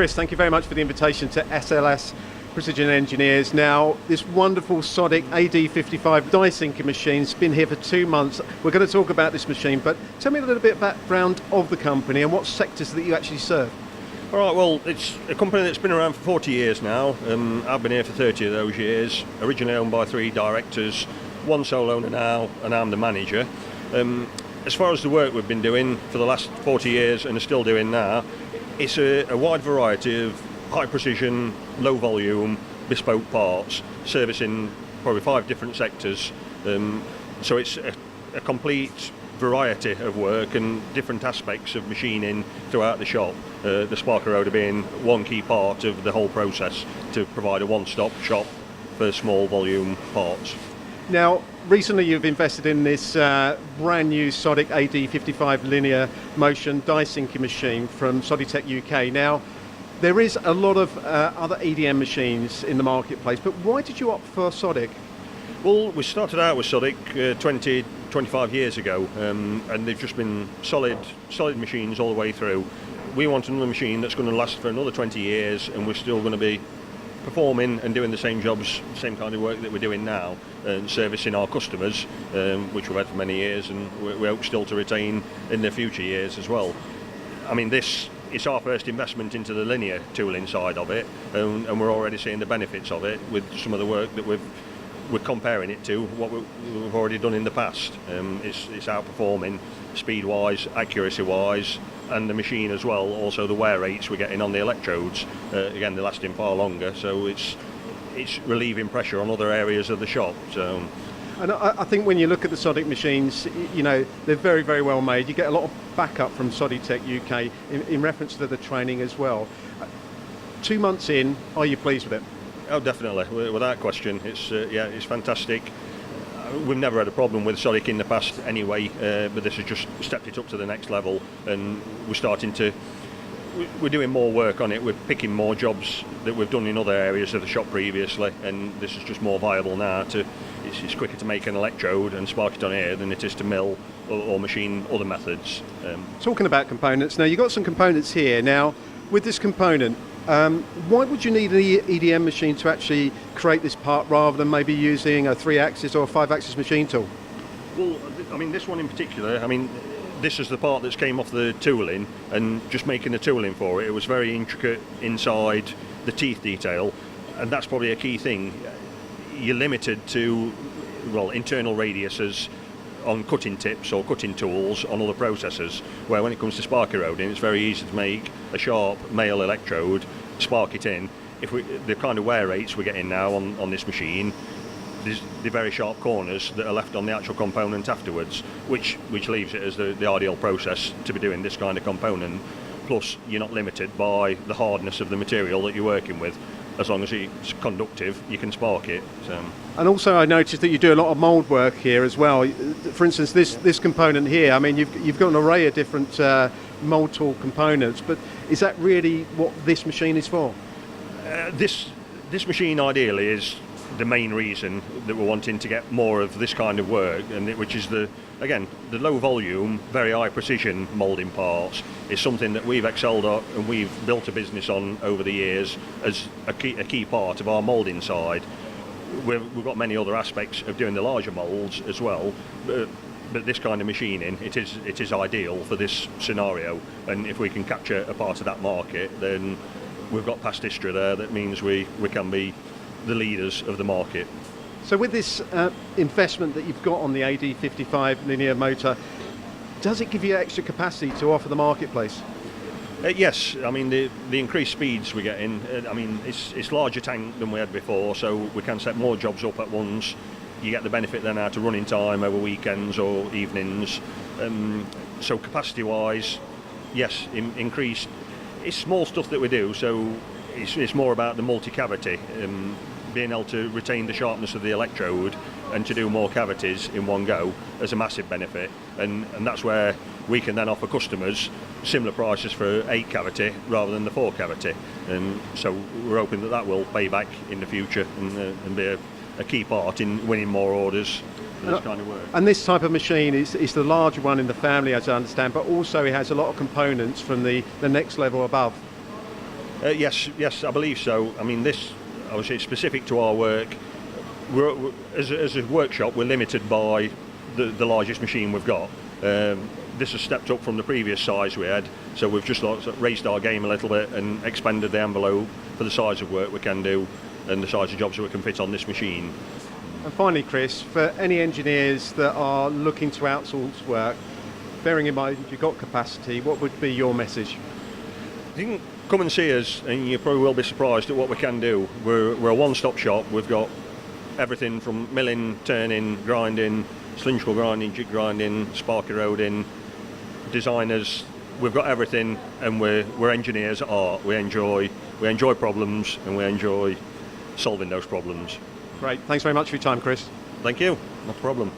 Chris, thank you very much for the invitation to SLS Precision Engineers. Now, this wonderful Sodick AD55 die sinking machine's been here for 2 months. We're going to talk about this machine, but tell me a little bit background of the company and what sectors that you actually serve. All right, well, it's a company that's been around for 40 years now. I've been here for 30 of those years, originally owned by 3 directors, 1 sole owner now, and I'm the manager. As far as the work we've been doing for the last 40 years and are still doing now, it's a wide variety of high precision, low volume, bespoke parts, servicing probably 5 different sectors. So it's a complete variety of work and different aspects of machining throughout the shop. The spark rotor being one key part of the whole process to provide a one-stop shop for small volume parts. Now, recently you've invested in this brand new Sodick AD55 linear motion die sinking machine from Sodi-Tech UK. Now, there is a lot of other EDM machines in the marketplace, but why did you opt for Sodick? Well, we started out with Sodick 25 years ago, and they've just been solid machines all the way through. We want another machine that's going to last for another 20 years, and we're still going to be performing and doing the same jobs, same kind of work that we're doing now, and servicing our customers, which we've had for many years, and we hope still to retain in the future years as well. I mean, it's our first investment into the linear tooling side of it, and we're already seeing the benefits of it with some of the work that we're comparing it to what we've already done in the past. It's outperforming speed-wise, accuracy-wise, and the machine as well. Also, the wear rates we're getting on the electrodes, again, they're lasting far longer. So it's relieving pressure on other areas of the shop. So. And I think when you look at the Sodick machines, you know, they're very, very well made. You get a lot of backup from Sodi-Tech UK in reference to the training as well. 2 months in, are you pleased with it? Oh, definitely, without question. It's fantastic. We've never had a problem with Sodick in the past anyway, but this has just stepped it up to the next level, and we're doing more work on it. We're picking more jobs that we've done in other areas of the shop previously, and this is just more viable now. It's quicker to make an electrode and spark it on air than it is to mill or machine other methods. Talking about components, now you've got some components here. Now, with this component, why would you need an EDM machine to actually create this part rather than maybe using a 3-axis or a 5-axis machine tool? Well, I mean, this one in particular, I mean, this is the part that's came off the tooling, and just making the tooling for it, it was very intricate inside the teeth detail, and that's probably a key thing. You're limited to, well, internal radiuses on cutting tips or cutting tools on other processors, where when it comes to spark eroding, it's very easy to make a sharp male electrode, spark it in. The kind of wear rates we're getting now on this machine, there's the very sharp corners that are left on the actual component afterwards, which leaves it as the ideal process to be doing this kind of component. Plus, you're not limited by the hardness of the material that you're working with. As long as it's conductive, you can spark it. So. And also, I noticed that you do a lot of mould work here as well. For instance, this component here, I mean, you've got an array of different mould tool components, but is that really what this machine is for? This machine ideally is the main reason that we're wanting to get more of this kind of work, and which is the low volume, very high precision moulding parts is something that we've excelled at and we've built a business on over the years as a key part of our moulding side. We've got many other aspects of doing the larger moulds as well, but this kind of machining, it is ideal for this scenario, and if we can capture a part of that market, then we've got past history there. That means we can be the leaders of the market. So with this investment that you've got on the AD55 linear motor, does it give you extra capacity to offer the marketplace? Yes, I mean the increased speeds we're getting, I mean it's larger tank than we had before, so we can set more jobs up at once. You get the benefit then out of running time over weekends or evenings. So capacity wise, yes, increased. It's small stuff that we do, so it's more about the multi-cavity, being able to retain the sharpness of the electrode and to do more cavities in one go as a massive benefit, and that's where we can then offer customers similar prices for 8 cavity rather than the 4 cavity, and so we're hoping that will pay back in the future and be a key part in winning more orders for this kind of work. And this type of machine is the larger one in the family, as I understand, but also it has a lot of components from the next level above. Yes, I believe so. I mean, this, I would say, is specific to our work. As a workshop, we're limited by the largest machine we've got. This has stepped up from the previous size we had, so we've just raised our game a little bit and expanded the envelope for the size of work we can do and the size of jobs that we can fit on this machine. And finally, Chris, for any engineers that are looking to outsource work, bearing in mind you've got capacity, what would be your message? You can come and see us, and you probably will be surprised at what we can do. We're a one-stop shop. We've got everything from milling, turning, grinding, cylindrical grinding, jig grinding, spark eroding, designers. We've got everything, and we're engineers at heart. We enjoy problems, and we enjoy solving those problems. Great. Thanks very much for your time, Chris. Thank you. No problem.